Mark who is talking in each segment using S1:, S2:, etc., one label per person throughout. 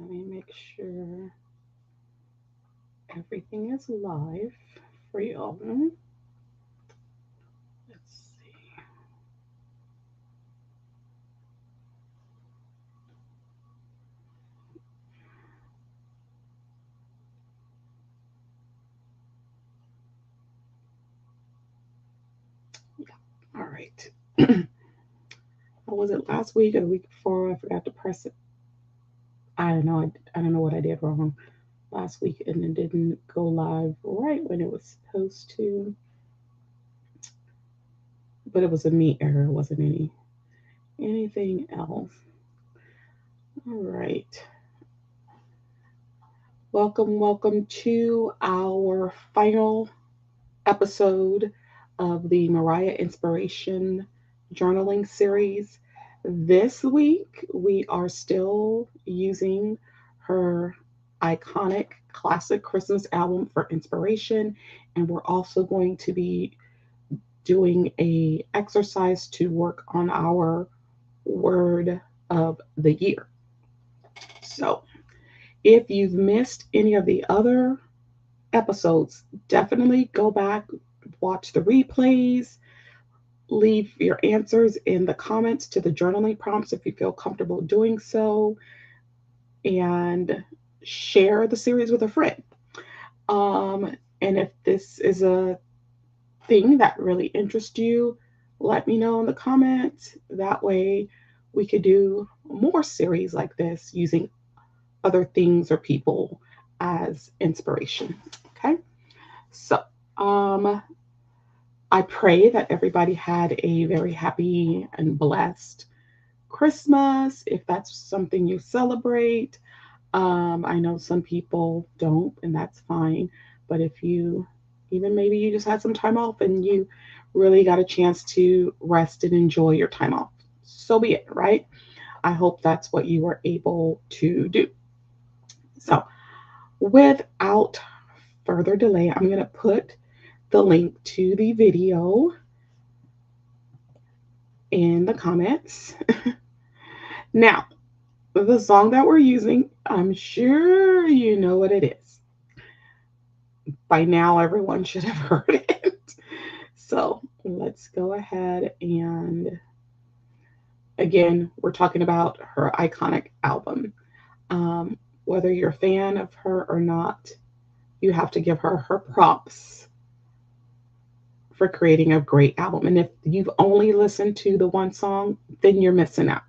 S1: Let me make sure everything is live for y'all. Let's see. All right. What was it last week or the week before? I forgot to press it. I don't know. I don't know what I did wrong last week, and it didn't go live right when it was supposed to. But it was a me error. It wasn't anything else. All right. Welcome to our final episode of the Mariah Inspiration journaling series. This week, we are still using her iconic classic Christmas album for inspiration, and we're also going to be doing a exercise to work on our word of the year. So, if you've missed any of the other episodes, definitely go back, watch the replays, leave your answers in the comments to the journaling prompts if you feel comfortable doing so, and share the series with a friend. And if this is a thing that really interests you, let me know in the comments. That way, we could do more series like this using other things or people as inspiration. Okay, so um, I pray that everybody had a very happy and blessed Christmas, if that's something you celebrate. I know some people don't, and that's fine. But if you, even maybe you just had some time off and you really got a chance to rest and enjoy your time off, so be it, right? I hope that's what you were able to do. So, without further delay, I'm going to put the link to the video in the comments. Now, the song that we're using, I'm sure you know what it is. By now, everyone should have heard it. So let's go ahead and again, we're talking about her iconic album. Whether you're a fan of her or not, you have to give her props for creating a great album. And if you've only listened to the one song, then you're missing out.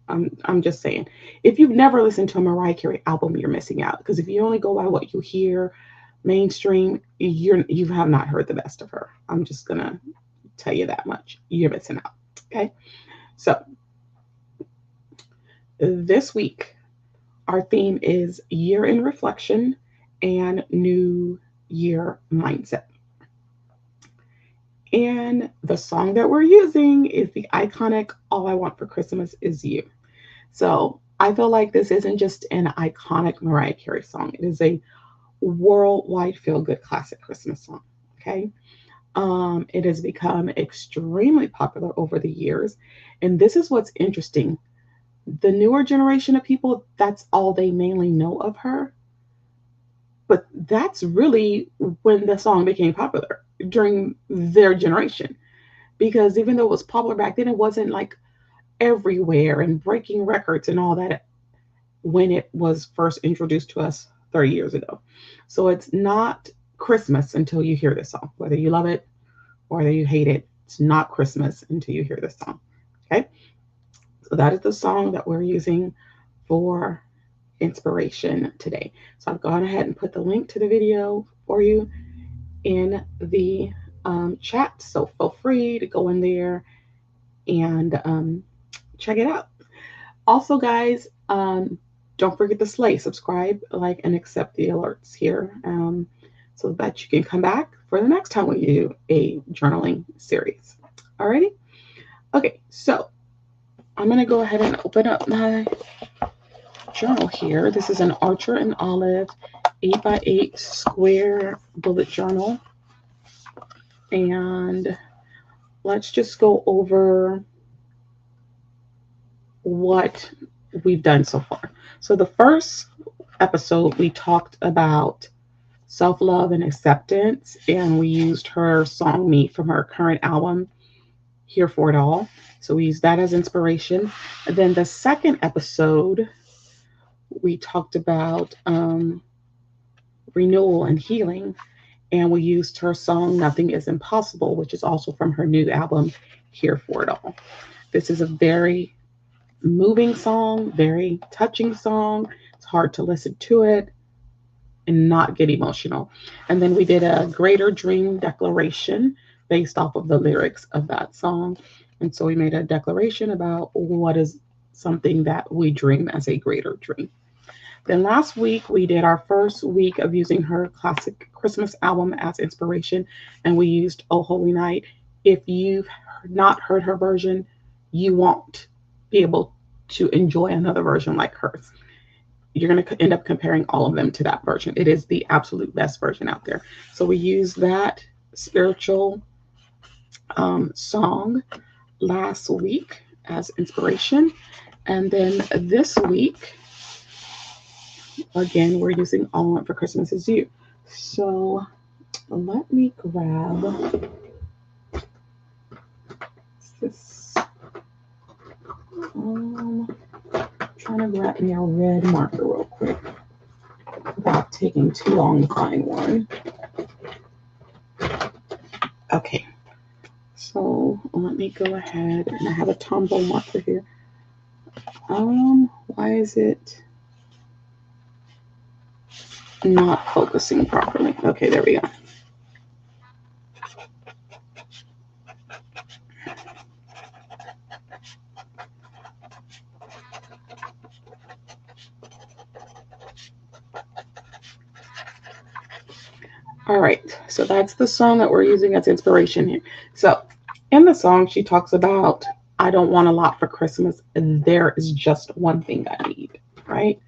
S1: I'm just saying. If you've never listened to a Mariah Carey album, you're missing out. Because if you only go by what you hear mainstream, you have not heard the best of her. I'm just gonna tell you that much. You're missing out. Okay. So this week, our theme is year in reflection and new year mindset. And the song that we're using is the iconic All I Want for Christmas Is You. So I feel like this isn't just an iconic Mariah Carey song, it is a worldwide feel good classic Christmas song. Okay. It has become extremely popular over the years. And this is what's interesting. The newer generation of people, that's all they mainly know of her. But that's really when the song became popular during their generation. Because even though it was popular back then, it wasn't like everywhere and breaking records and all that when it was first introduced to us 30 years ago. So it's not Christmas until you hear this song, whether you love it or whether you hate it. It's not Christmas until you hear this song. Okay. So that is the song that we're using for inspiration today. So I've gone ahead and put the link to the video for you in the chat. So feel free to go in there and check it out. Also, guys, don't forget to slay, subscribe, like, and accept the alerts here so that you can come back for the next time we do a journaling series. Alrighty? Okay, so I'm going to go ahead and open up my journal here. This is an Archer and Olive 8x8 square bullet journal. And let's just go over what we've done so far. So the first episode, we talked about self love and acceptance, and we used her song Me from her current album, Here for It All. So we used that as inspiration. And then the second episode, we talked about renewal and healing, and we used her song Nothing is Impossible, which is also from her new album, Here for It All. This is a very moving song, very touching song. It's hard to listen to it and not get emotional. And then we did a greater dream declaration based off of the lyrics of that song. And so we made a declaration about what is something that we dream as a greater dream. Then last week we did our first week of using her classic Christmas album as inspiration, and we used Oh Holy Night. If you've not heard her version, you won't be able to enjoy another version like hers. You're going to end up comparing all of them to that version. It is the absolute best version out there. So we used that spiritual song last week as inspiration. And then this week, again, we're using All I Want for Christmas Is You. So let me grab this. Trying to grab me a red marker real quick without taking too long to find one. Okay, so let me go ahead, and I have a Tombow marker here. Why is it not focusing properly? Okay, there we go. All right, so that's the song that we're using as inspiration here. So in the song, she talks about, I don't want a lot for Christmas, and there is just one thing I need, right?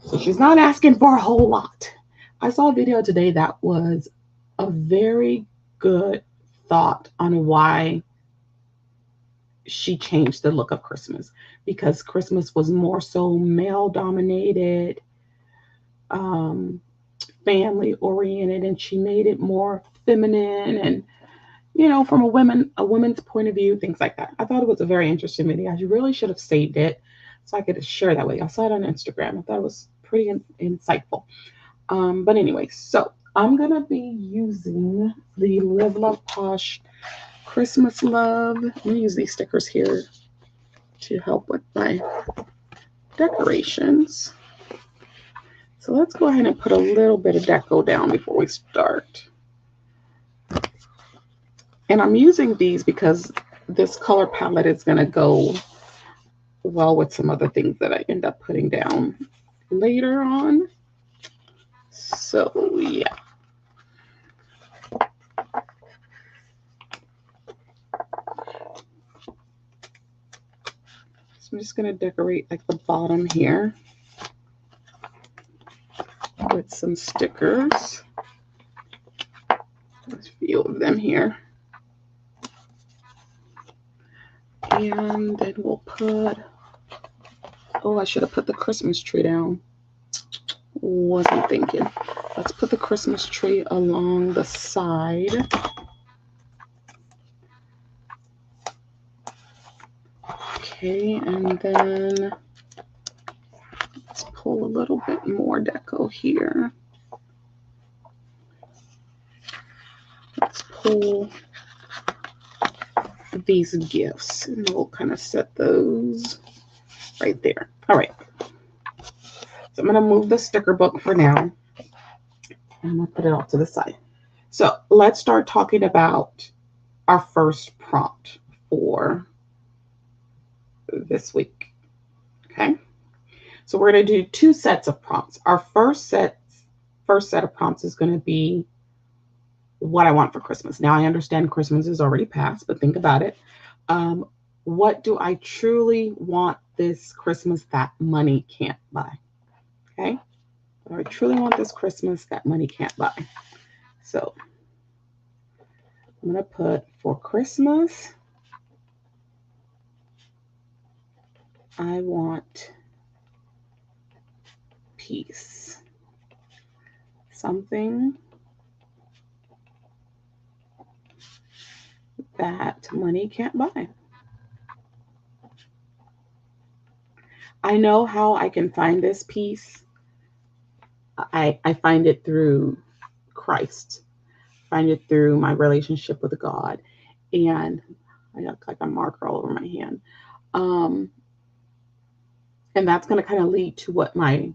S1: So she's not asking for a whole lot. I saw a video today that was a very good thought on why she changed the look of Christmas, because Christmas was more so male dominated, um, family oriented, and she made it more feminine and, from a woman's point of view, things like that. I thought it was a very interesting video. I really should have saved it so I could share that with you. I saw it on Instagram. I thought it was pretty insightful. But anyway, so I'm gonna be using the Live Love Posh Christmas Love. I'm gonna use these stickers here to help with my decorations. So let's go ahead and put a little bit of deco down before we start. And I'm using these because this color palette is going to go well with some other things that I end up putting down later on. So yeah. So I'm just going to decorate like the bottom here with some stickers. There's a few of them here. And then we'll put, I should have put the Christmas tree down. Wasn't thinking. Let's put the Christmas tree along the side. Okay, and then let's pull a little bit more deco here. Let's pull these gifts, and we'll kind of set those right there. All right. So I'm going to move the sticker book for now. I'm going to put it off to the side. So let's start talking about our first prompt for this week. Okay. So we're going to do 2 sets of prompts. Our first set of prompts is going to be what I want for Christmas. Now I understand Christmas is already past, but think about it. What do I truly want this Christmas that money can't buy? Okay. I truly want this Christmas that money can't buy. So I'm going to put, for Christmas, I want peace. Something that money can't buy. I know how I can find this peace. I find it through Christ, find it through my relationship with God. And I got like a marker all over my hand. Um, and that's going to kind of lead to what my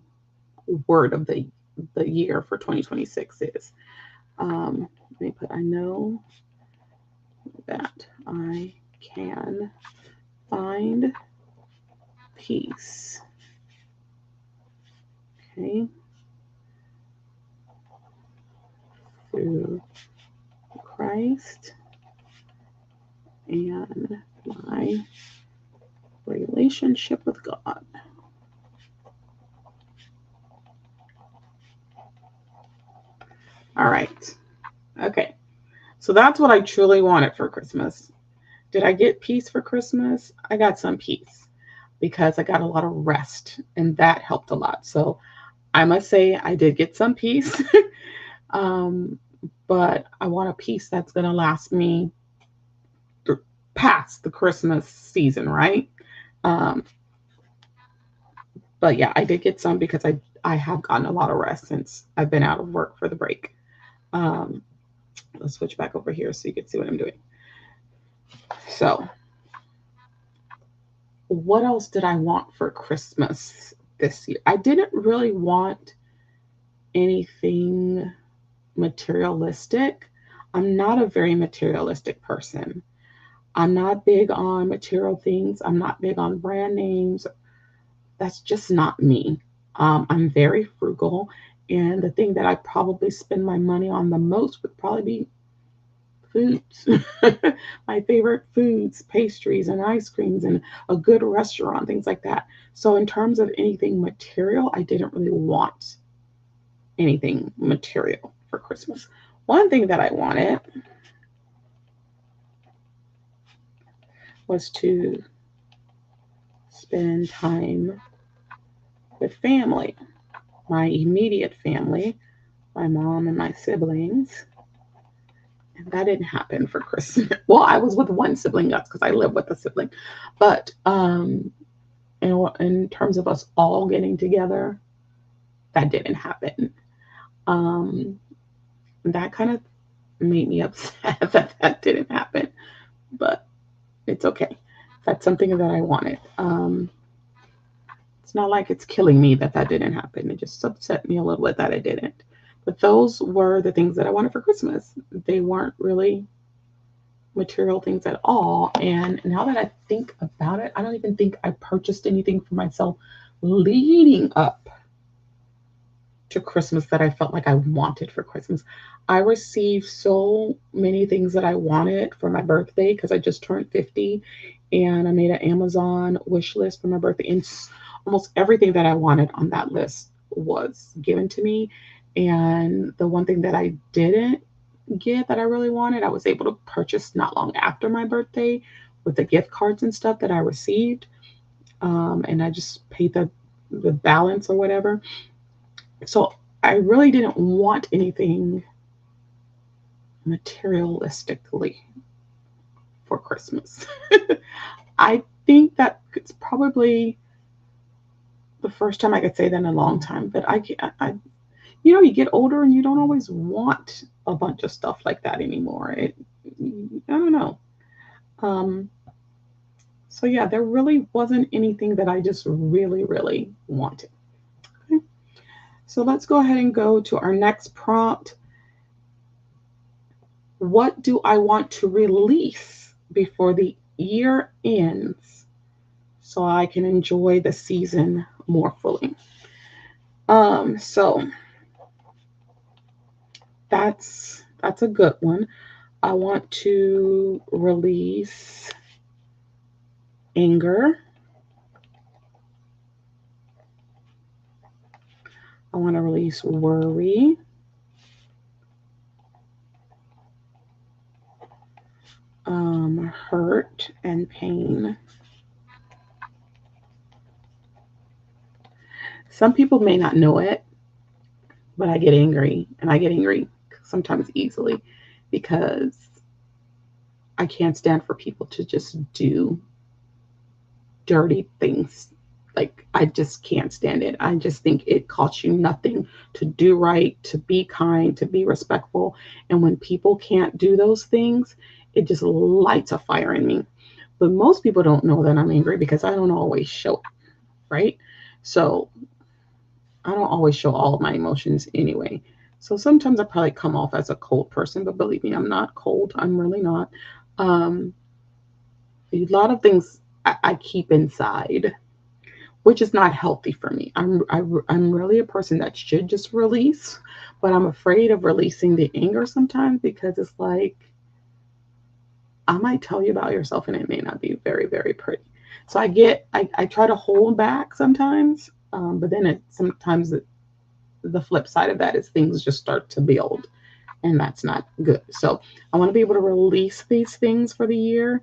S1: word of the year for 2026 is. Let me put, I know that I can find peace. Okay. Through Christ and my relationship with God. All right. Okay. So that's what I truly wanted for Christmas. Did I get peace for Christmas? I got some peace because I got a lot of rest and that helped a lot. So I must say I did get some peace. um, but I want a peace that's going to last me past the Christmas season, right? Um, but yeah, I did get some because I have gotten a lot of rest since I've been out of work for the break. Um, let's switch back over here so you can see what I'm doing. So, what else did I want for Christmas this year? I didn't really want anything materialistic. I'm not a very materialistic person. I'm not big on material things. I'm not big on brand names. That's just not me. I'm very frugal. And the thing that I probably spend my money on the most would probably be foods. My favorite foods, pastries and ice creams and a good restaurant, things like that. So in terms of anything material, I didn't really want anything material for Christmas. One thing that I wanted was to spend time with family, my immediate family, my mom and my siblings. And that didn't happen for Christmas. Well, I was with one sibling, that's because I live with a sibling. But in terms of us all getting together, that didn't happen. Um, that kind of made me upset that that didn't happen. But it's okay. That's something that I wanted. It's not like it's killing me that that didn't happen. It just upset me a little bit that it didn't. But those were the things that I wanted for Christmas. They weren't really material things at all. And now that I think about it, I don't even think I purchased anything for myself leading up to Christmas that I felt like I wanted for Christmas. I received so many things that I wanted for my birthday because I just turned 50 and I made an Amazon wish list for my birthday. And almost everything that I wanted on that list was given to me. And the one thing that I didn't get that I really wanted, I was able to purchase not long after my birthday with the gift cards and stuff that I received. And I just paid the balance or whatever. So I really didn't want anything materialistically for Christmas. I think that it's probably the first time I could say that in a long time. But you get older and you don't always want a bunch of stuff like that anymore. I don't know. Um, so yeah, there really wasn't anything that I just really, really wanted. Okay. So let's go ahead and go to our next prompt. What do I want to release before the year ends so I can enjoy the season more fully? So that's a good one. I want to release anger. I want to release worry. Hurt and pain. Some people may not know it, but I get angry, and I get angry sometimes easily because I can't stand for people to just do dirty things. Like, I just can't stand it. I just think it costs you nothing to do right, to be kind, to be respectful. And when people can't do those things, it just lights a fire in me. But most people don't know that I'm angry because I don't always show it, right? So I don't always show all of my emotions anyway. So sometimes I probably come off as a cold person, but believe me, I'm not cold. I'm really not. Um, a lot of things I keep inside, which is not healthy for me. I'm really a person that should just release, but I'm afraid of releasing the anger sometimes because it's like I might tell you about yourself and it may not be very, very pretty. So I try to hold back sometimes, but then sometimes the flip side of that is things just start to build, and that's not good. So I want to be able to release these things for the year.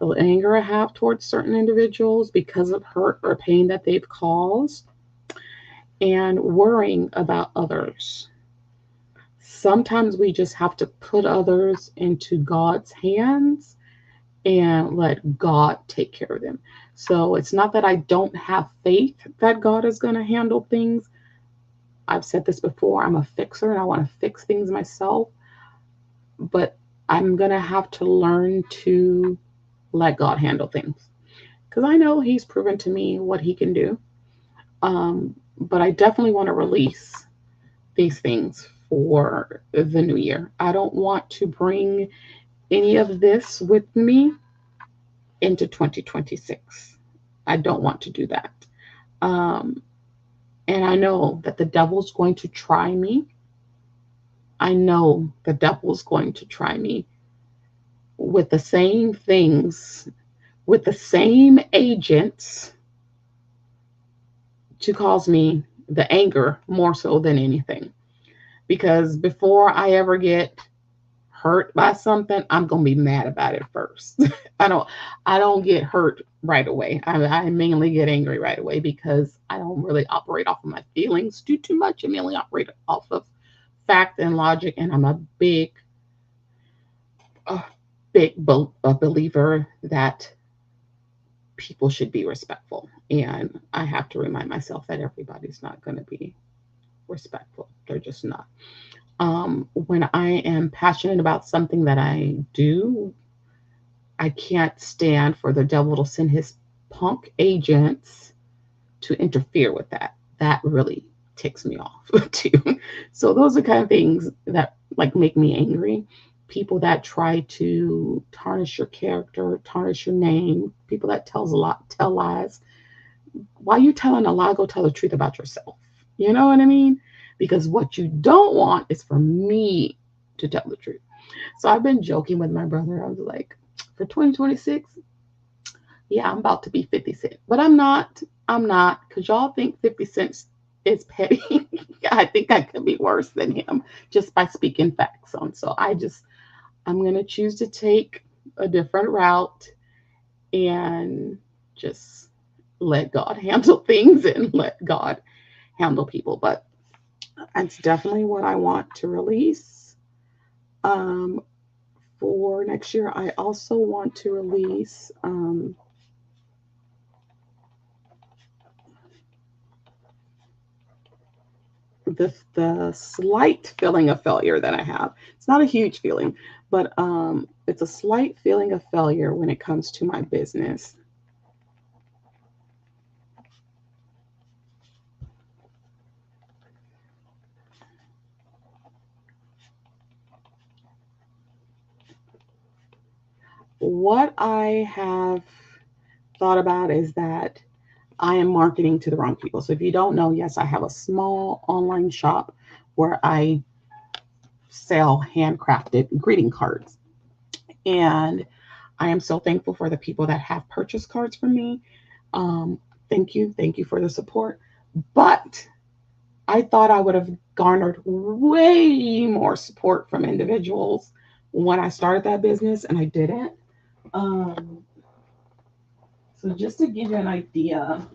S1: The anger I have towards certain individuals because of hurt or pain that they've caused, and worrying about others. Sometimes we just have to put others into God's hands and let God take care of them. So it's not that I don't have faith that God is going to handle things. I've said this before, I'm a fixer and I want to fix things myself, but I'm going to have to learn to let God handle things because I know He's proven to me what He can do. But I definitely want to release these things for the new year. I don't want to bring any of this with me into 2026. I don't want to do that. Um, and I know that the devil's going to try me. I know the devil's going to try me with the same things, with the same agents to cause me the anger more so than anything. Because before I ever get hurt by something, I'm gonna be mad about it first. I don't I don't get hurt right away. I mainly get angry right away because I don't really operate off of my feelings too much. I mainly operate off of fact and logic, and I'm a big believer that people should be respectful, and I have to remind myself that everybody's not going to be respectful. They're just not. When I am passionate about something that I do, I can't stand for the devil to send his punk agents to interfere with that. That really ticks me off too. So those are kind of things that like make me angry. People that try to tarnish your character, tarnish your name, people that tell lies. Why are you telling a lie? Go tell the truth about yourself. You know what I mean? Because what you don't want is for me to tell the truth. So I've been joking with my brother. I was like, for 2026, yeah, I'm about to be 50 Cent. But I'm not. I'm not. Because y'all think 50 Cent is petty. I think I could be worse than him just by speaking facts on. So I'm going to choose to take a different route and just let God handle things and let God handle people. But that's definitely what I want to release. Um, for next year, I also want to release the slight feeling of failure that I have. It's not a huge feeling, but it's a slight feeling of failure when it comes to my business. What I have thought about is that I am marketing to the wrong people. So if you don't know, yes, I have a small online shop where I sell handcrafted greeting cards. And I am so thankful for the people that have purchased cards from me. Um, thank you. Thank you for the support. But I thought I would have garnered way more support from individuals when I started that business, and I didn't. Um, so, just to give you an idea,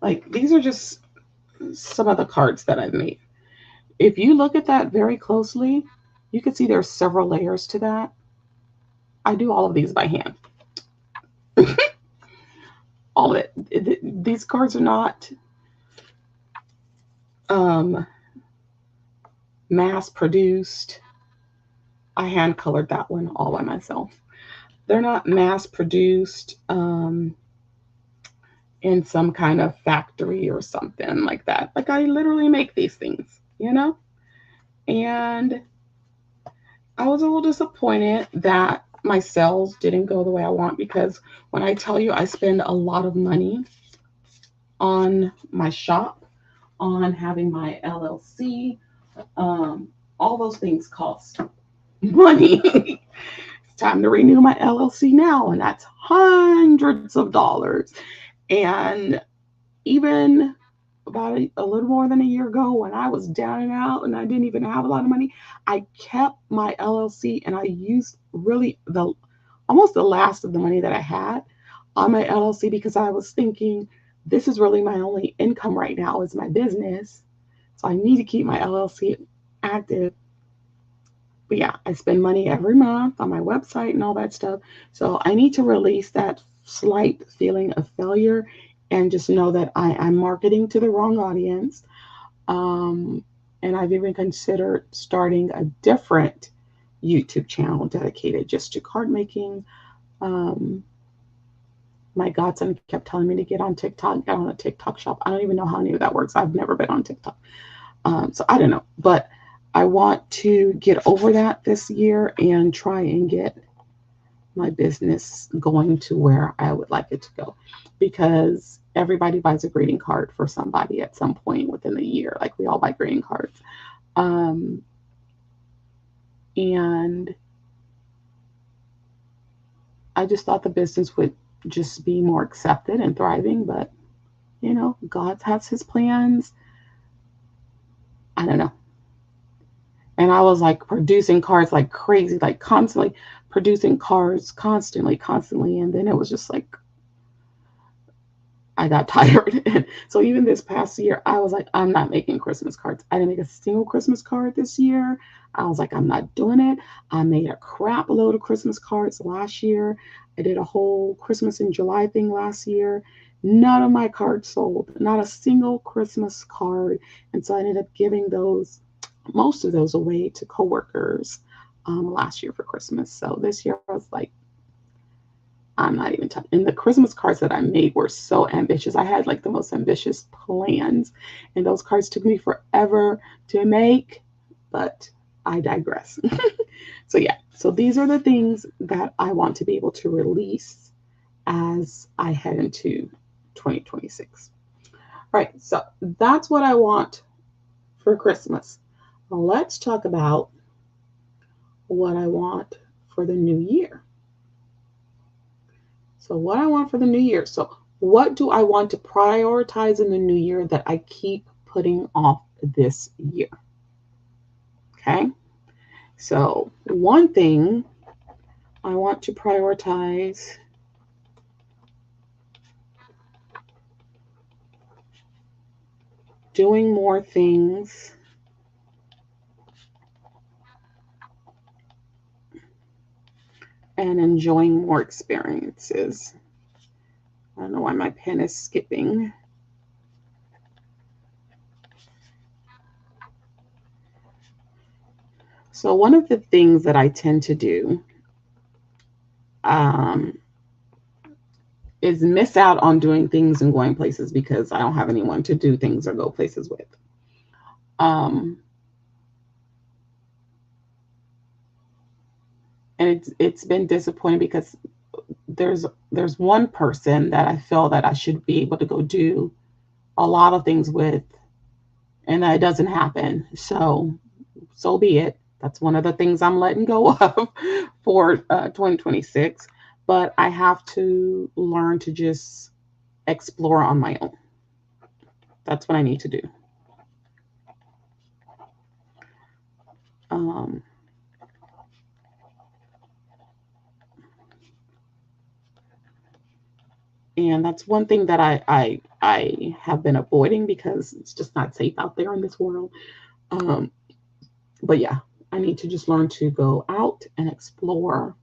S1: Like these are just some of the cards that I've made. If you look at that very closely, you can see there's several layers to that. I do all of these by hand. All of it. These cards are not um, mass produced. I hand colored that one all by myself. They're not mass produced in some kind of factory or something like that. Like I literally make these things, you know? And I was a little disappointed that my sales didn't go the way I want because when I tell you I spend a lot of money on my shop, on having my LLC, um, all those things cost money. It's time to renew my LLC now, and that's hundreds of dollars. And even about a little more than a year ago, when I was down and out and I didn't even have a lot of money, I kept my LLC and I used really the almost the last of the money that I had on my LLC because I was thinking this is really my only income right now is my business. So I need to keep my LLC active. But yeah, I spend money every month on my website and all that stuff. So I need to release that slight feeling of failure and just know that I'm marketing to the wrong audience. Um, and I've even considered starting a different YouTube channel dedicated just to card making. Um, my godson kept telling me to get on TikTok, get on a TikTok shop. I don't even know how any of that works. I've never been on TikTok. So I don't know. But I want to get over that this year and try and get my business going to where I would like it to go. Because everybody buys a greeting card for somebody at some point within the year. Like we all buy greeting cards. Um, and I just thought the business would just be more accepted and thriving. But, you know, God has his plans. I don't know. And I was like producing cards like crazy, like constantly producing cards constantly. And then it was just like, I got tired. And so even this past year, I was like, I'm not making Christmas cards. I didn't make a single Christmas card this year. I was like, I'm not doing it. I made a crap load of Christmas cards last year. I did a whole Christmas in July thing last year. None of my cards sold, not a single Christmas card. And so I ended up giving most of those away to coworkers last year for Christmas. So this year I was like, I'm not even talking. And the Christmas cards that I made were so ambitious. I had like the most ambitious plans, and those cards took me forever to make, but I digress. So, yeah, so these are the things that I want to be able to release as I head into 2026. All right, so that's what I want for Christmas. Well, let's talk about what I want for the new year. So, what I want for the new year. So, what do I want to prioritize in the new year that I keep putting off this year? Okay. So, one thing I want to prioritize doing more things and enjoying more experiences. I don't know why my pen is skipping. So, one of the things that I tend to do um, is miss out on doing things and going places because I don't have anyone to do things or go places with. Um, and it's been disappointing because there's one person that I feel that I should be able to go do a lot of things with, and that doesn't happen. So be it. That's one of the things I'm letting go of for 2026. But I have to learn to just explore on my own. That's what I need to do. Um, and that's one thing that I I have been avoiding because it's just not safe out there in this world. Um, but yeah, I need to just learn to go out and explore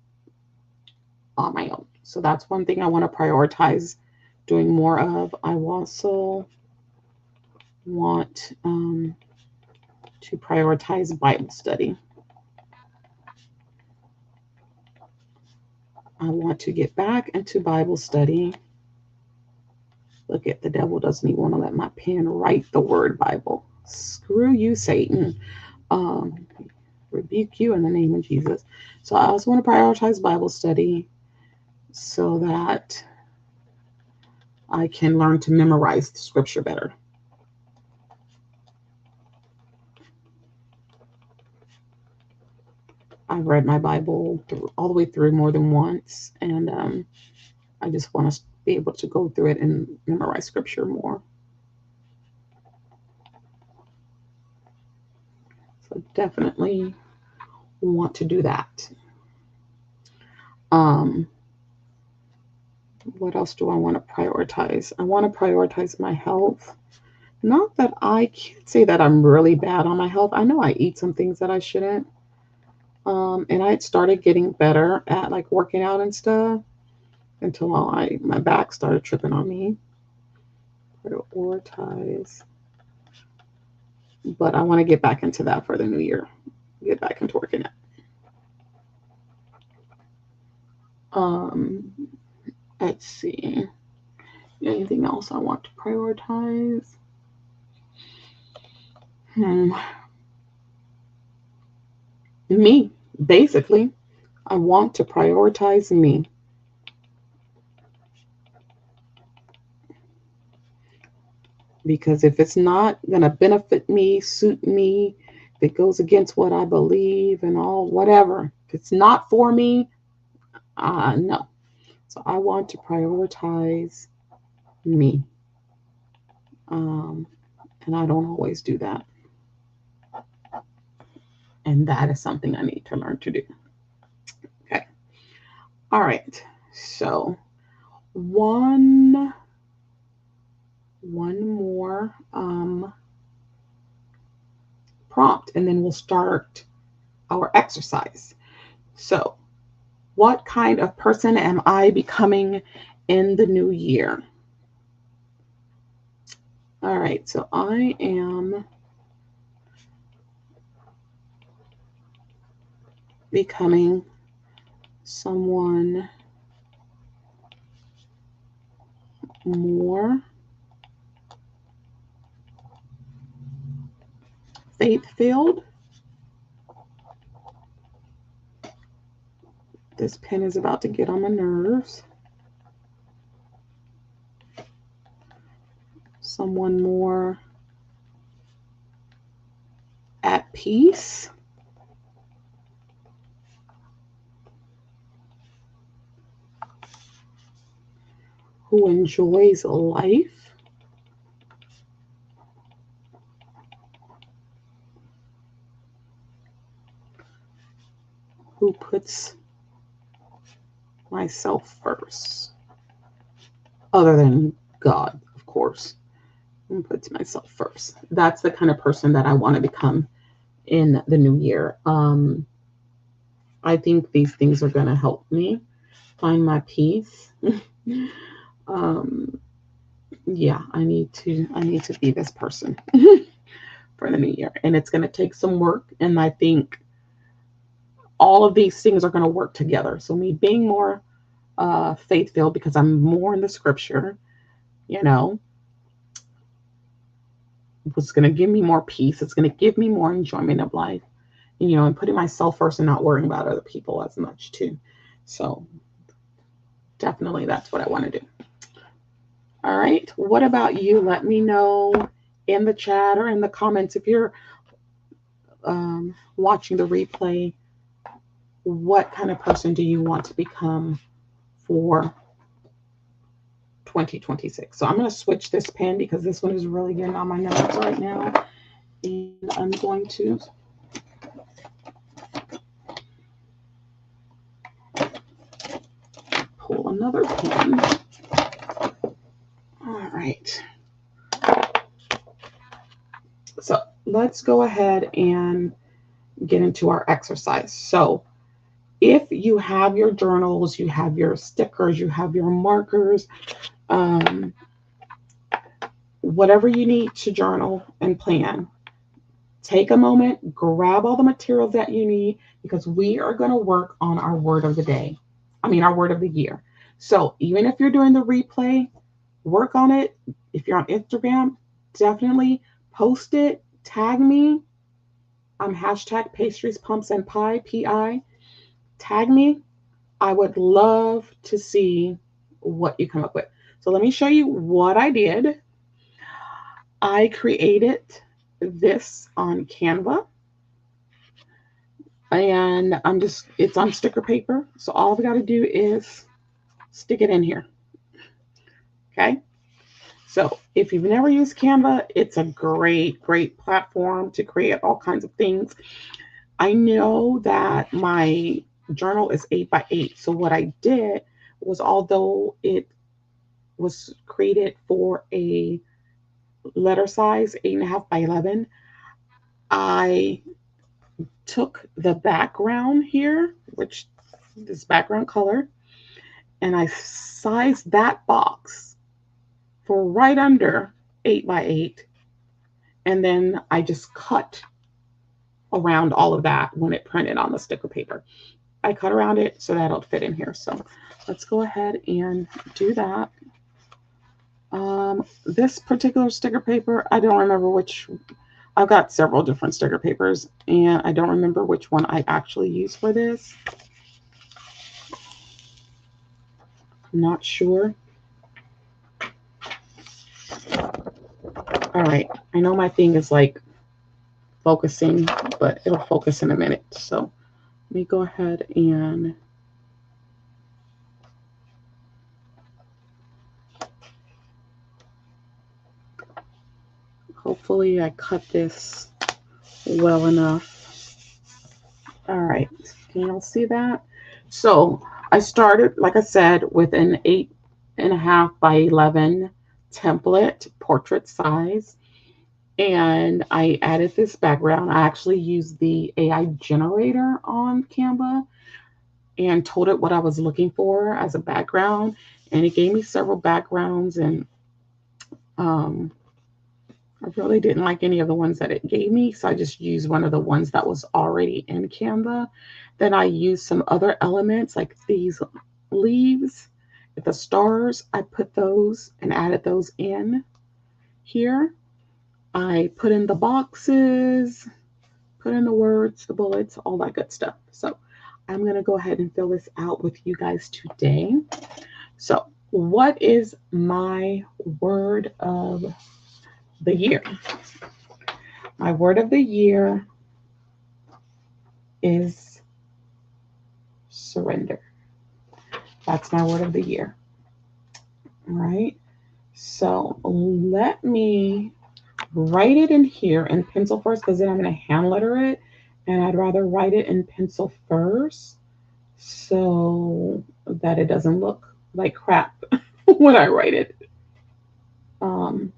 S1: on my own. So that's one thing I want to prioritize doing more of. I also want to prioritize Bible study. I want to get back into Bible study. Look at, the devil doesn't even want to let my pen write the word Bible. Screw you, Satan. Um, rebuke you in the name of Jesus. So I also want to prioritize Bible study so that I can learn to memorize the scripture better. I've read my Bible all the way through more than once, and I just want to be able to go through it and memorize scripture more. So definitely want to do that. Um, what else do I want to prioritize? I want to prioritize my health. Not that I can't say that I'm really bad on my health. I know I eat some things that I shouldn't. And I had started getting better at like working out and stuff until my back started tripping on me. Prioritize. But I want to get back into that for the new year. Get back into working out. Um, let's see. Anything else I want to prioritize? Me, basically. I want to prioritize me. Because if it's not going to benefit me, suit me, if it goes against what I believe and all, whatever, if it's not for me, no. So I want to prioritize me. And I don't always do that. And that is something I need to learn to do. Okay. All right. So one more prompt, and then we'll start our exercise. So, what kind of person am I becoming in the new year? All right, so I am becoming someone more faith-filled. This pen is about to get on my nerves. Someone more at peace. Who enjoys life. Who puts myself first. Other than God, of course. And puts myself first. That's the kind of person that I want to become in the new year. I think these things are going to help me find my peace. Yeah, I need to be this person for the new year, and it's going to take some work. And I think all of these things are going to work together. So me being more faith-filled because I'm more in the scripture, you know, was going to give me more peace. It's going to give me more enjoyment of life, you know, and putting myself first and not worrying about other people as much too. So definitely that's what I want to do. All right. What about you? Let me know in the chat or in the comments if you're watching the replay. What kind of person do you want to become for 2026? So I'm going to switch this pen because this one is really getting on my nerves right now. And I'm going to pull another pen. All right. So let's go ahead and get into our exercise. So if you have your journals, you have your stickers, you have your markers, um, whatever you need to journal and plan, take a moment, grab all the materials that you need because we are going to work on our word of the day. Our word of the year. So even if you're doing the replay, work on it. If you're on Instagram, definitely post it, tag me. Hashtag pastries, pumps, and pie, PI. Tag me. I would love to see what you come up with. So let me show you what I did. I created this on Canva, and it's on sticker paper. So all we got to do is stick it in here. Okay. So if you've never used Canva, it's a great platform to create all kinds of things. I know that my journal is 8 by 8. So what I did was, although it was created for a letter size 8.5 by 11, I took the background here, which this background color, and I sized that box for right under 8 by 8. And then I just cut around all of that when it printed on the sticker paper. I cut around it so that it'll fit in here. So let's go ahead and do that. This particular sticker paper, I don't remember which. I've got several different sticker papers, and I don't remember which one I actually use for this. I'm not sure. All right, I know my thing is like focusing, but it'll focus in a minute. So let me go ahead and hopefully I cut this well enough. All right, can y'all see that? So I started, like I said, with an 8.5 by 11 template, portrait size, and I added this background. I actually used the AI generator on Canva and told it what I was looking for as a background, and it gave me several backgrounds, and um, I really didn't like any of the ones that it gave me, so I just used one of the ones that was already in Canva. Then I used some other elements like these leaves, the stars. I put those and added those in here. I put in the boxes, put in the words, the bullets, all that good stuff. So I'm going to go ahead and fill this out with you guys today. So, what is my word of the year? My word of the year is surrender. That's my word of the year. All right. So let me write it in here in pencil first because then I'm going to hand letter it. And I'd rather write it in pencil first so that it doesn't look like crap when I write it um,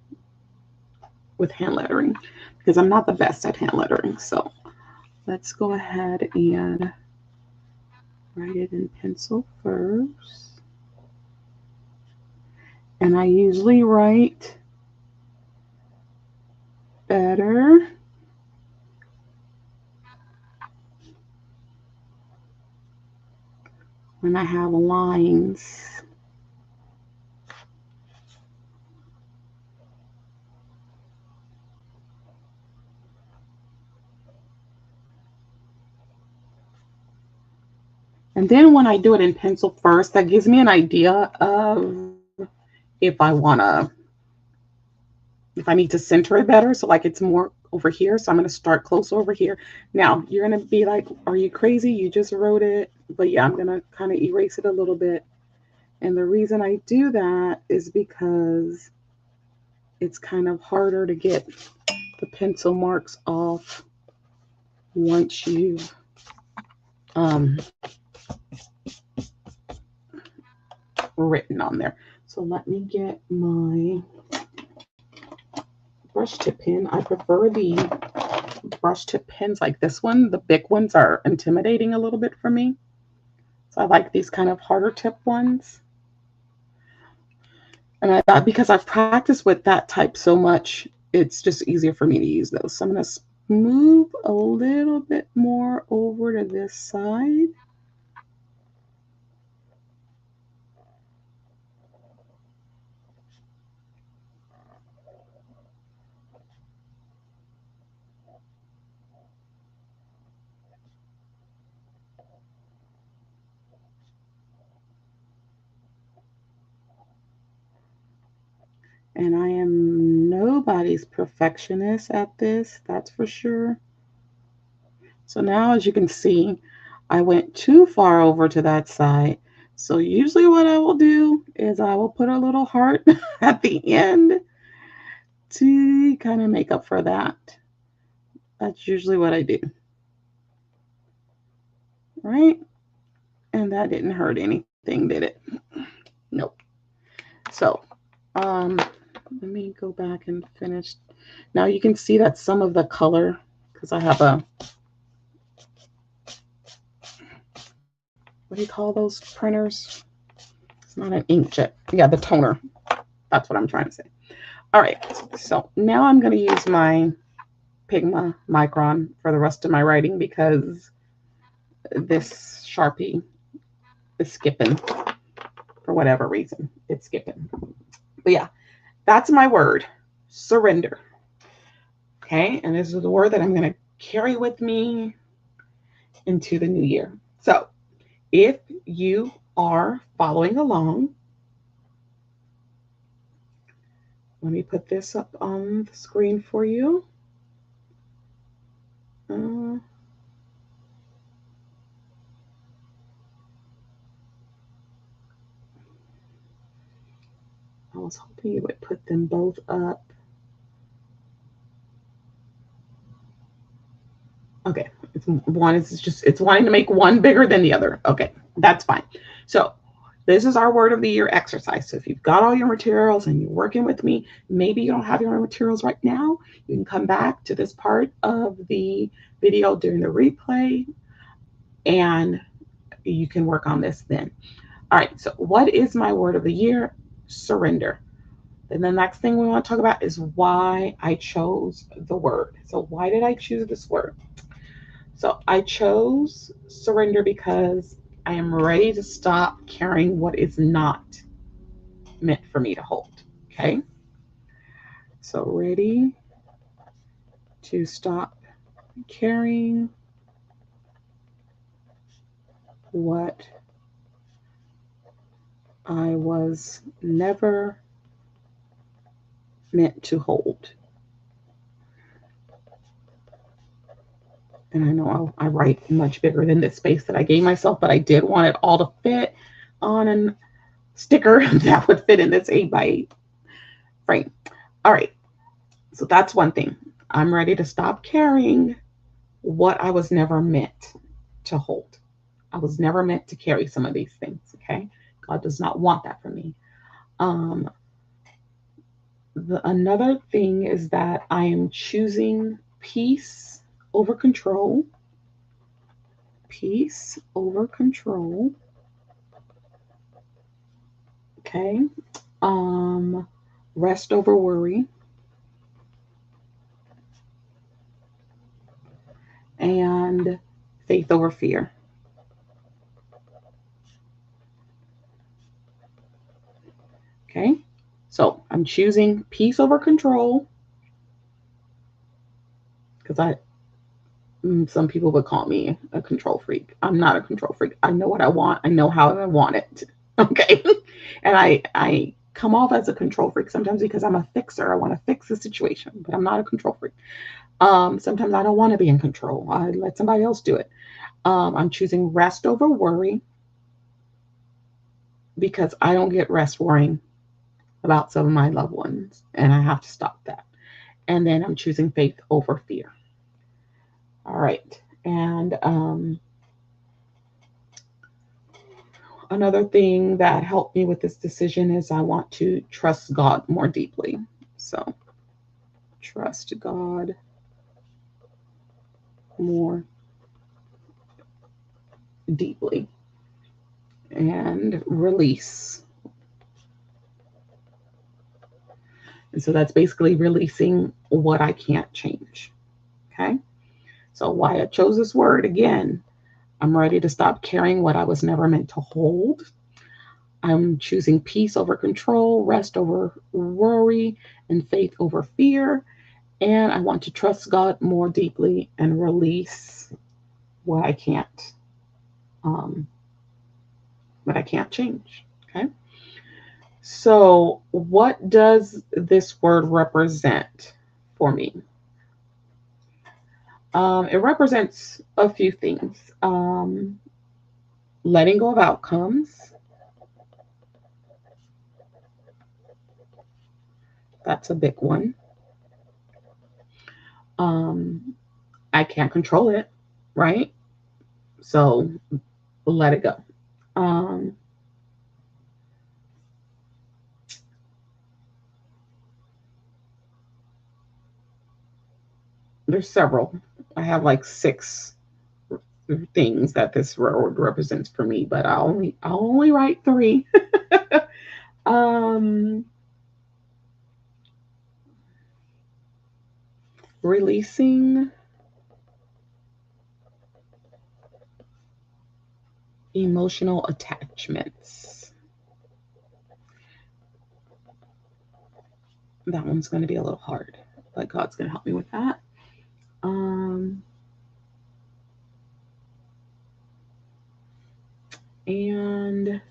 S1: with hand lettering because I'm not the best at hand lettering. So let's go ahead and write it in pencil first. And I usually write better when I have lines. And then when I do it in pencil first, that gives me an idea of if I want to, if I need to center it better. So like it's more over here. So I'm going to start close over here. Now you're going to be like, are you crazy? You just wrote it. But yeah, I'm going to kind of erase it a little bit. And the reason I do that is because it's kind of harder to get the pencil marks off once you've written on there. So let me get my brush tip pen. I prefer the brush tip pens like this one. The big ones are intimidating a little bit for me. So I like these kind of harder tip ones. And I thought because I've practiced with that type so much, it's just easier for me to use those. So I'm going to move a little bit more over to this side. And I am nobody's perfectionist at this, that's for sure. So now, as you can see, I went too far over to that side. So usually what I will do is I will put a little heart at the end to kind of make up for that. That's usually what I do. Right? And that didn't hurt anything, did it? Nope. So, let me go back and finish. Now you can see that some of the color, because I have a, what do you call those printers? It's not an inkjet. Yeah, the toner. That's what I'm trying to say. All right, so now I'm going to use my Pigma Micron for the rest of my writing because this Sharpie is skipping for whatever reason. It's skipping. But yeah, that's my word, surrender. Okay, and this is the word that I'm going to carry with me into the new year. So if you are following along, let me put this up on the screen for you. I was hoping you would put them both up. Okay, it's wanting to make one bigger than the other. Okay, that's fine. So this is our word of the year exercise. So if you've got all your materials and you're working with me, maybe you don't have your materials right now, you can come back to this part of the video during the replay and you can work on this then. All right, so what is my word of the year? Surrender. Then the next thing we want to talk about is why I chose the word. So why did I choose this word? So I chose surrender because I am ready to stop carrying what is not meant for me to hold. Okay. So ready to stop carrying what I was never meant to hold. And I know I write much bigger than this space that I gave myself, but I did want it all to fit on a sticker that would fit in this 8x8 frame. All right. So that's one thing. I'm ready to stop carrying what I was never meant to hold. I was never meant to carry some of these things. Okay. God does not want that for me. Another thing is that I am choosing peace over control. Peace over control. Okay. Rest over worry. And faith over fear. Okay. So I'm choosing peace over control because some people would call me a control freak. I'm not a control freak. I know what I want. I know how I want it. Okay. And I come off as a control freak sometimes because I'm a fixer. I want to fix the situation, but I'm not a control freak. Sometimes I don't want to be in control. I let somebody else do it. I'm choosing rest over worry because I don't get rest worrying about some of my loved ones, and I have to stop that. And then I'm choosing faith over fear. All right. And another thing that helped me with this decision is I want to trust God more deeply. So trust God more deeply and release. And so that's basically releasing what I can't change. Okay. So, why I chose this word again, I'm ready to stop carrying what I was never meant to hold. I'm choosing peace over control, rest over worry, and faith over fear. And I want to trust God more deeply and release what I can't, um, what I can't change. Okay. So, what does this word represent for me? It represents a few things. Letting go of outcomes. That's a big one. Um, I can't control it, right? So let it go. Um, there's several. I have like six things that this word represents for me, but I'll only write three. um, Releasing emotional attachments. That one's going to be a little hard, but God's going to help me with that. Um, and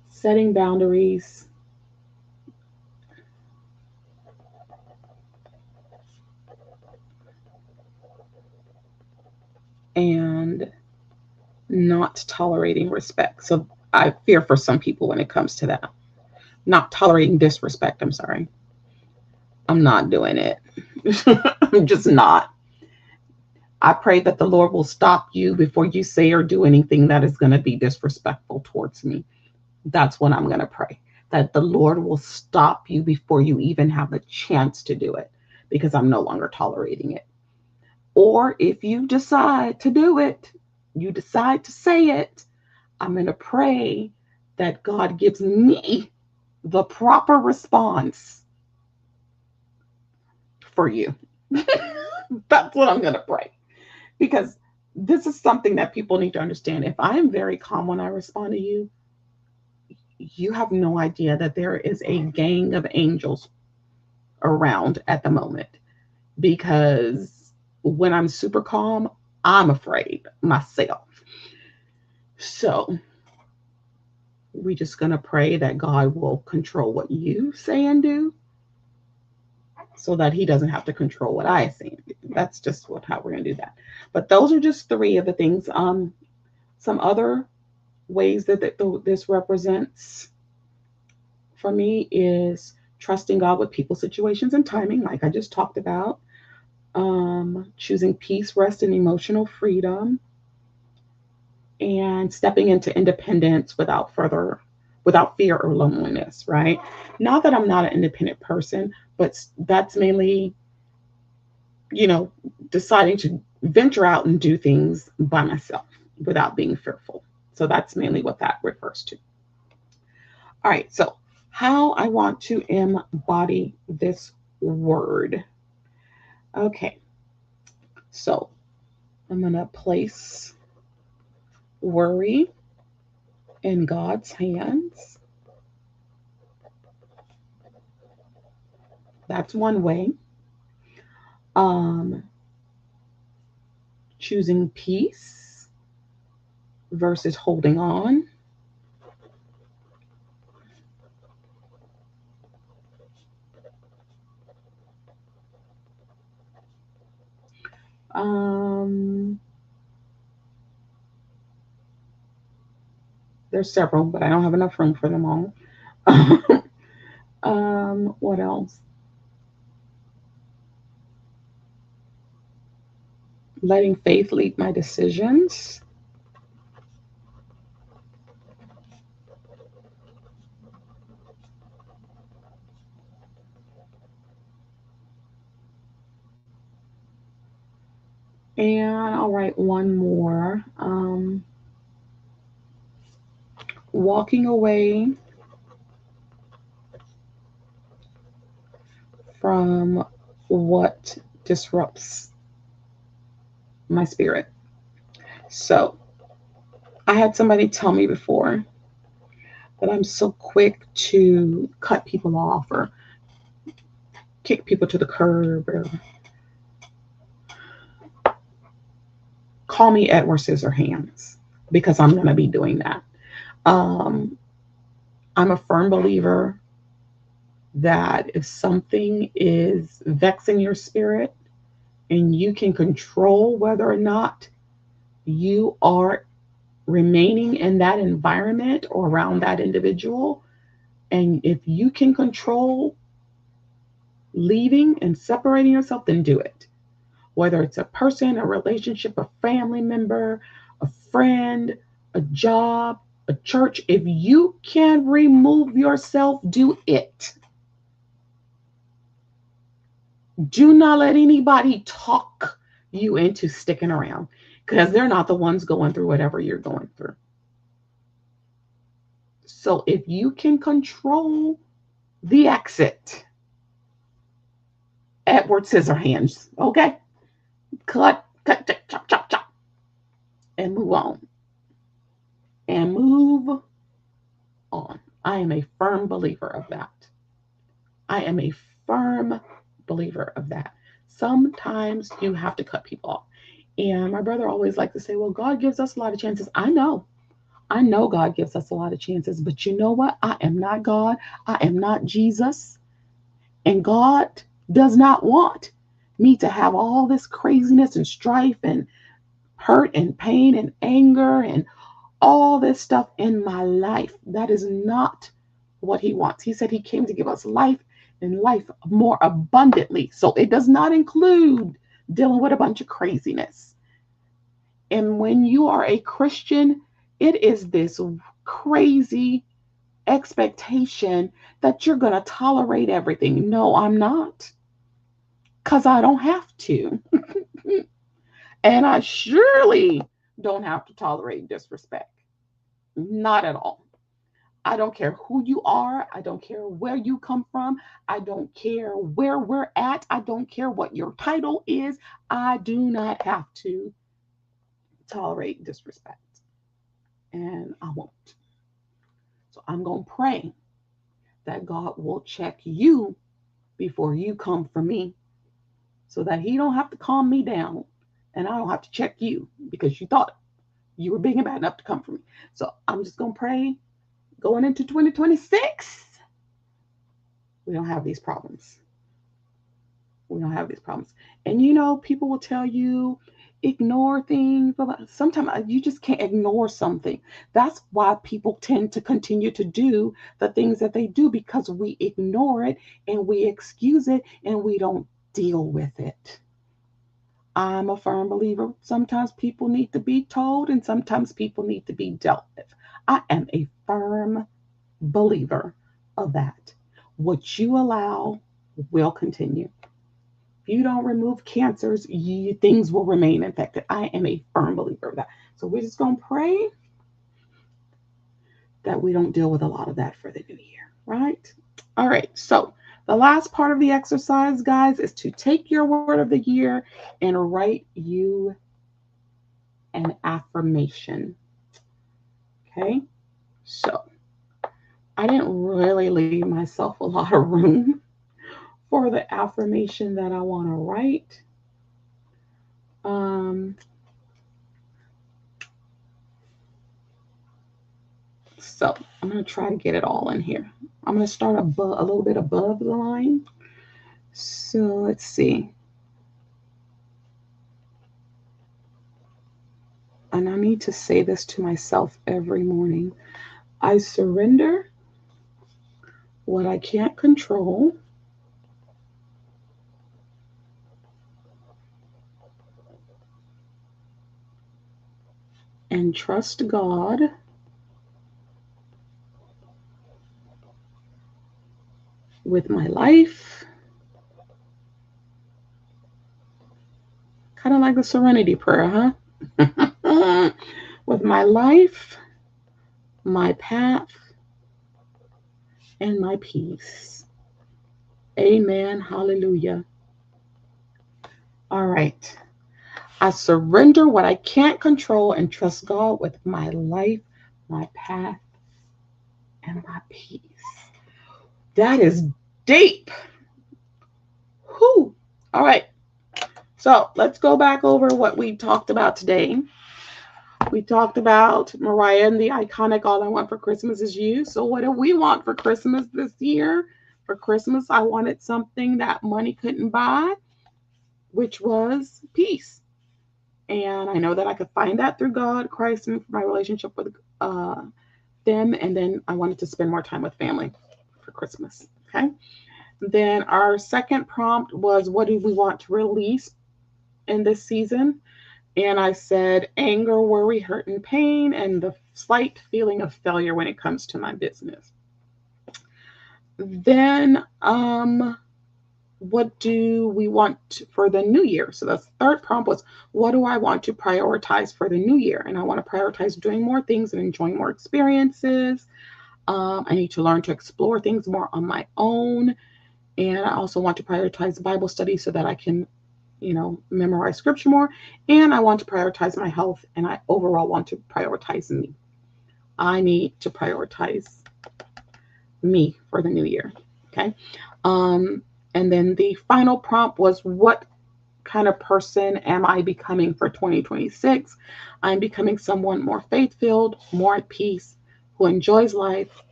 S1: setting boundaries and not tolerating respect. So I fear for some people when it comes to that. Not tolerating disrespect. I'm sorry. I'm not doing it. I'm just not. I pray that the Lord will stop you before you say or do anything that is going to be disrespectful towards me. That's what I'm going to pray. That the Lord will stop you before you even have a chance to do it, because I'm no longer tolerating it. Or if you decide to do it, you decide to say it, I'm going to pray that God gives me the proper response for you. That's what I'm going to pray. Because this is something that people need to understand. If I am very calm when I respond to you, you have no idea that there is a gang of angels around at the moment. Because when I'm super calm, I'm afraid myself. So we're just going to pray that God will control what you say and do, so that he doesn't have to control what I say and do. That's just how we're going to do that. But those are just three of the things. Some other ways that this represents for me is trusting God with people, situations, and timing, like I just talked about. Choosing peace, rest, and emotional freedom, and stepping into independence without fear or loneliness, right? Not that I'm not an independent person, but that's mainly, you know, deciding to venture out and do things by myself without being fearful. So that's mainly what that refers to. All right, so how I want to embody this word. Okay, so I'm going to place worry in God's hands. That's one way. Um, Choosing peace versus holding on. Um, there's several, but I don't have enough room for them all. What else? Letting faith lead my decisions. And I'll write one more. Walking away from what disrupts my spirit. So I had somebody tell me before that I'm so quick to cut people off or kick people to the curb or call me Edward Scissorhands because I'm going to be doing that. Um, I'm a firm believer that if something is vexing your spirit and you can control whether or not you are remaining in that environment or around that individual, and if you can control leaving and separating yourself, then do it. Whether it's a person, a relationship, a family member, a friend, a job, a church, if you can remove yourself, do it. Do not let anybody talk you into sticking around because they're not the ones going through whatever you're going through. So if you can control the exit, Edward Scissorhands, okay? Cut, chop, chop, chop, and move on. And move on. I am a firm believer of that. I am a firm believer of that. Sometimes you have to cut people off. And my brother always liked to say, well, God gives us a lot of chances. I know. I know God gives us a lot of chances. But you know what? I am not God. I am not Jesus. And God does not want me to have all this craziness and strife and hurt and pain and anger and all this stuff in my life. That is not what he wants. He said he came to give us life and life more abundantly. So it does not include dealing with a bunch of craziness. And when you are a Christian, it is this crazy expectation that you're going to tolerate everything. No, I'm not. Because I don't have to. And I surely don't have to tolerate disrespect. Not at all. I don't care who you are. I don't care where you come from. I don't care where we're at. I don't care what your title is. I do not have to tolerate disrespect. And I won't. So I'm going to pray that God will check you before you come for me so that he don't have to calm me down and I don't have to check you because you thought you were big and bad enough to come for me. So I'm just going to pray going into 2026. We don't have these problems. We don't have these problems. And you know, people will tell you ignore things, but sometimes you just can't ignore something. That's why people tend to continue to do the things that they do because we ignore it and we excuse it and we don't deal with it. I'm a firm believer. Sometimes people need to be told and sometimes people need to be dealt with. I am a firm believer of that. What you allow will continue. If you don't remove cancers, things will remain infected. I am a firm believer of that. So we're just going to pray that we don't deal with a lot of that for the new year, right? All right. So the last part of the exercise, guys, is to take your word of the year and write you an affirmation. Okay. So I didn't really leave myself a lot of room for the affirmation that I want to write. Um, So I'm going to try to get it all in here. I'm going to start a little bit above the line. So let's see. And I need to say this to myself every morning. I surrender what I can't control and trust God with my life, Kind of like the serenity prayer, huh? With my life, my path, and my peace. Amen. Hallelujah. All right. I surrender what I can't control and trust God with my life, my path, and my peace. That is deep. Whew. All right. So let's go back over what we talked about today. We talked about Mariah and the iconic All I Want for Christmas Is You. So, what do we want for Christmas this year? For Christmas, I wanted something that money couldn't buy, which was peace. And I know that I could find that through God, Christ, and my relationship with them. And then I wanted to spend more time with family for Christmas. Okay. Then our second prompt was, what do we want to release in this season? And I said anger, worry, hurt, and pain, and the slight feeling of failure when it comes to my business. Then, what do we want for the new year? So the third prompt was, what do I want to prioritize for the new year? And I want to prioritize doing more things and enjoying more experiences. I need to learn to explore things more on my own. And I also want to prioritize Bible study so that I can memorize scripture more. And I want to prioritize my health, and I overall want to prioritize me. I need to prioritize me for the new year. Okay. And then the final prompt was, what kind of person am I becoming for 2026? I'm becoming someone more faith-filled, more at peace, who enjoys life,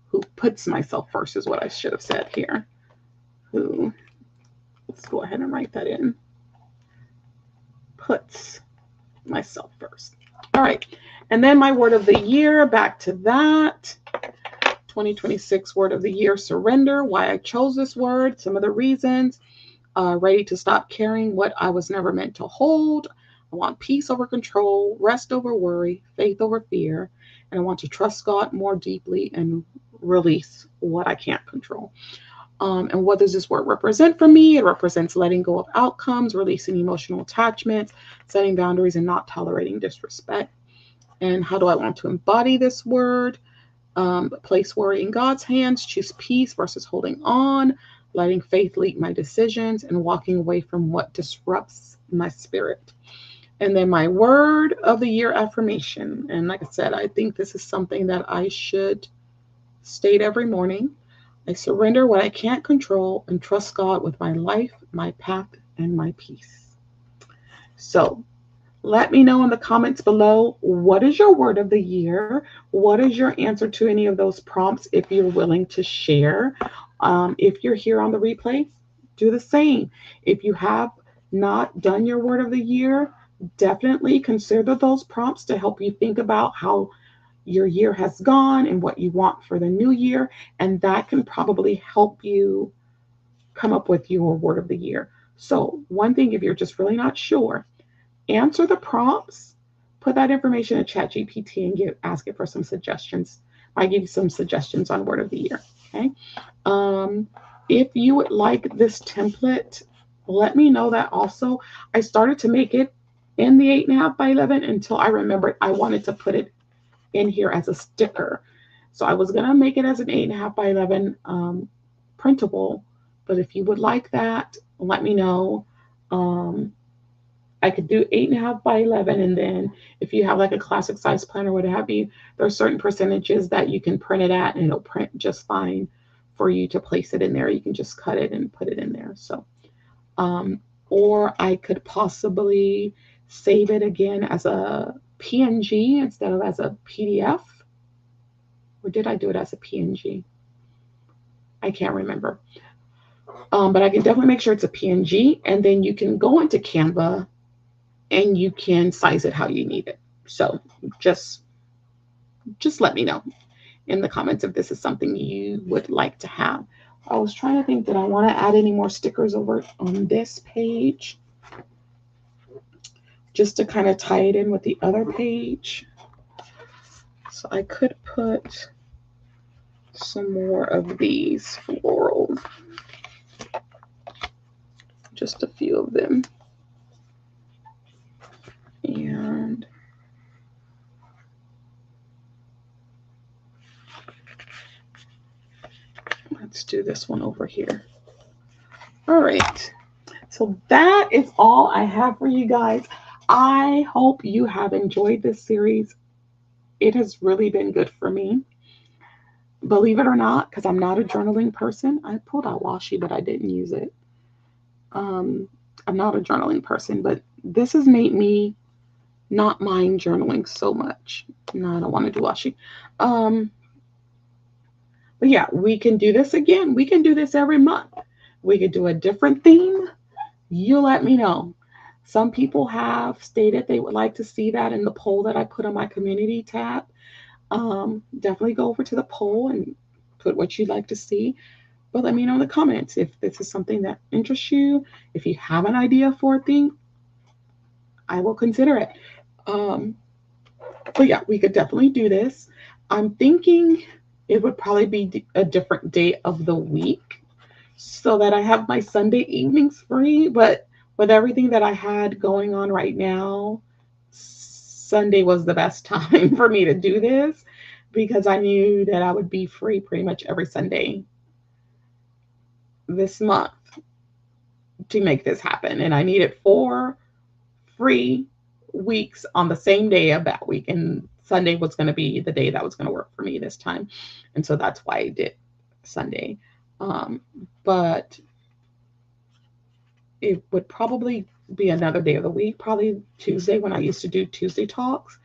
S1: who puts myself first is what I should have said here. Let's go ahead and write that in. Puts myself first. All right. And then my word of the year, back to that. 2026 word of the year, surrender. Why I chose this word, some of the reasons. Ready to stop carrying what I was never meant to hold. I want peace over control, rest over worry, faith over fear. And I want to trust God more deeply and release what I can't control. And what does this word represent for me? It represents letting go of outcomes, releasing emotional attachments, setting boundaries, and not tolerating disrespect. And how do I want to embody this word? Place worry in God's hands, choose peace versus holding on, letting faith lead my decisions, and walking away from what disrupts my spirit. And then my word of the year affirmation. And like I said, I think this is something that I should state every morning. I surrender what I can't control and trust God with my life, my path, and my peace. So let me know in the comments below, what is your word of the year? What is your answer to any of those prompts if you're willing to share? If you're here on the replay, do the same. If you have not done your word of the year, definitely consider those prompts to help you think about how your year has gone and what you want for the new year. And that can probably help you come up with your word of the year. So one thing, if you're just really not sure, answer the prompts, put that information in ChatGPT and ask it for some suggestions. I give you some suggestions on word of the year. Okay. If you would like this template, let me know that also. I started to make it in the 8.5 by 11 until I remembered I wanted to put it in here as a sticker. So I was going to make it as an 8.5 by 11 printable, but if you would like that, let me know. I could do 8.5 by 11, and then if you have like a classic size planner or what have you, there are certain percentages that you can print it at, and it'll print just fine for you to place it in there. You can just cut it and put it in there. So, or I could possibly save it again as a PNG instead of as a PDF. Or did I do it as a PNG? I can't remember. But I can definitely make sure it's a PNG, and then you can go into Canva and you can size it how you need it. So just let me know in the comments if this is something you would like to have. I was trying to think, did I want to add any more stickers over on this page? Just to kind of tie it in with the other page. So I could put some more of these floral. Just a few of them. do this one over here. All right. So that is all I have for you guys. I hope you have enjoyed this series. It has really been good for me. Believe it or not, because I'm not a journaling person. I pulled out washi, but I didn't use it. Um, I'm not a journaling person, but this has made me not mind journaling so much. No, I don't want to do washi. Um, but yeah, we can do this again. We can do this every month. We could do a different theme. You let me know. Some people have stated they would like to see that in the poll that I put on my community tab. Definitely go over to the poll and put what you'd like to see. But let me know in the comments if this is something that interests you. If you have an idea for a thing, I will consider it. Um, but yeah, we could definitely do this. I'm thinking it would probably be a different day of the week so that I have my Sunday evenings free. But with everything that I had going on right now, Sunday was the best time for me to do this because I knew that I would be free pretty much every Sunday this month to make this happen. And I needed 4 free weeks on the same day of that week. And Sunday was going to be the day that was going to work for me this time. And so that's why I did Sunday. Um, but it would probably be another day of the week, probably Tuesday when I used to do Tuesday talks.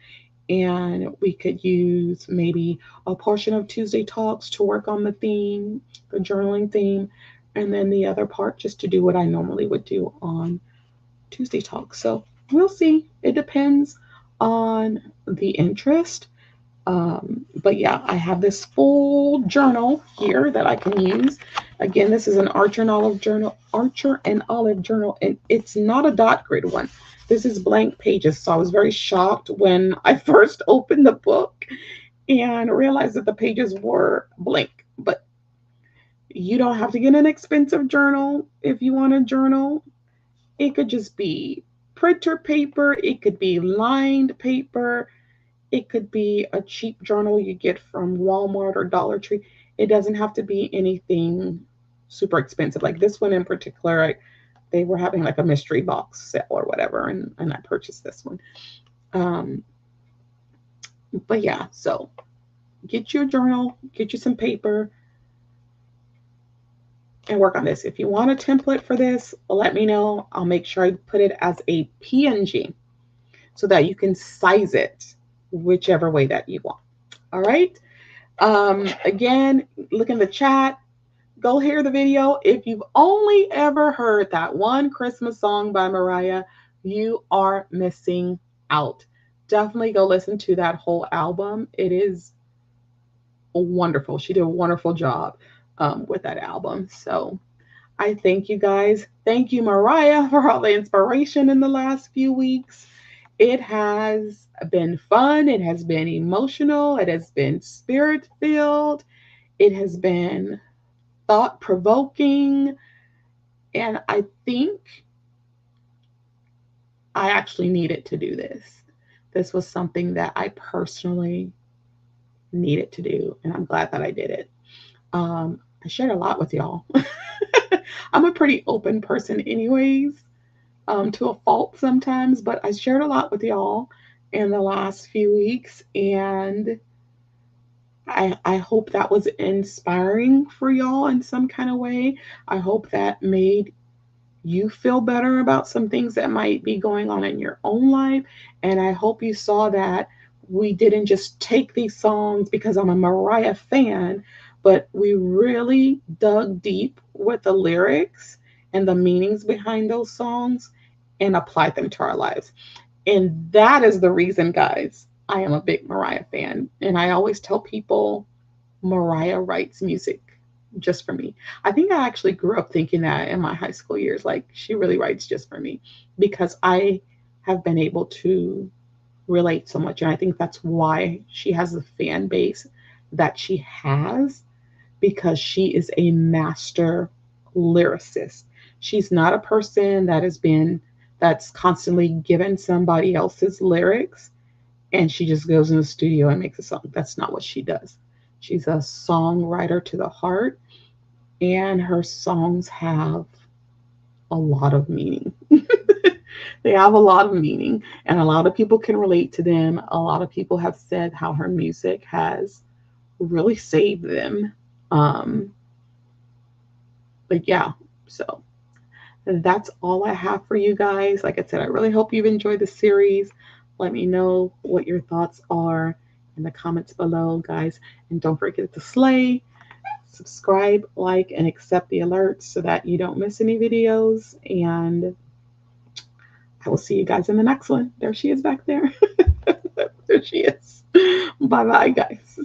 S1: And we could use maybe a portion of Tuesday talks to work on the theme, the journaling theme, and then the other part just to do what I normally would do on Tuesday talks. So we'll see. It depends on the interest. But yeah, I have this full journal here that I can use. Again, this is an Archer and Olive journal, and it's not a dot grid one. This is blank pages. So I was very shocked when I first opened the book and realized that the pages were blank. But you don't have to get an expensive journal if you want a journal. It could just be printer paper, it could be lined paper, it could be a cheap journal you get from Walmart or Dollar Tree. It doesn't have to be anything super expensive. Like this one in particular, they were having like a mystery box sale or whatever, and I purchased this one. Um, but yeah, so get you a journal, get you some paper, and work on this. If you want a template for this, let me know. I'll make sure I put it as a PNG so that you can size it whichever way that you want. All right. Again, look in the chat. Go hear the video. If you've only ever heard that one Christmas song by Mariah, you are missing out. Definitely go listen to that whole album. It is wonderful. She did a wonderful job with that album. So I thank you guys. Thank you, Mariah, for all the inspiration in the last few weeks. It has been fun. It has been emotional. It has been spirit filled. It has been thought provoking. And I think I actually needed to do this. This was something that I personally needed to do. And I'm glad that I did it. I shared a lot with y'all. I'm a pretty open person, anyways, to a fault sometimes, but I shared a lot with y'all in the last few weeks, and I hope that was inspiring for y'all in some kind of way. I hope that made you feel better about some things that might be going on in your own life. And I hope you saw that we didn't just take these songs because I'm a Mariah fan, but we really dug deep with the lyrics and the meanings behind those songs and applied them to our lives. And that is the reason, guys, I am a big Mariah fan. And I always tell people Mariah writes music just for me. I think I actually grew up thinking that in my high school years, like she really writes just for me because I have been able to relate so much. And I think that's why she has the fan base that she has because she is a master lyricist. She's not a person that's constantly given somebody else's lyrics and she just goes in the studio and makes a song. That's not what she does. She's a songwriter to the heart. and her songs have a lot of meaning. They have a lot of meaning, and a lot of people can relate to them. A lot of people have said how her music has really saved them. Um, but yeah, so that's all I have for you guys. Like I said, I really hope you've enjoyed the series. Let me know what your thoughts are in the comments below, guys. And don't forget to slay, subscribe, like, and accept the alerts so that you don't miss any videos. And I will see you guys in the next one. There she is back there. There she is. Bye bye, guys.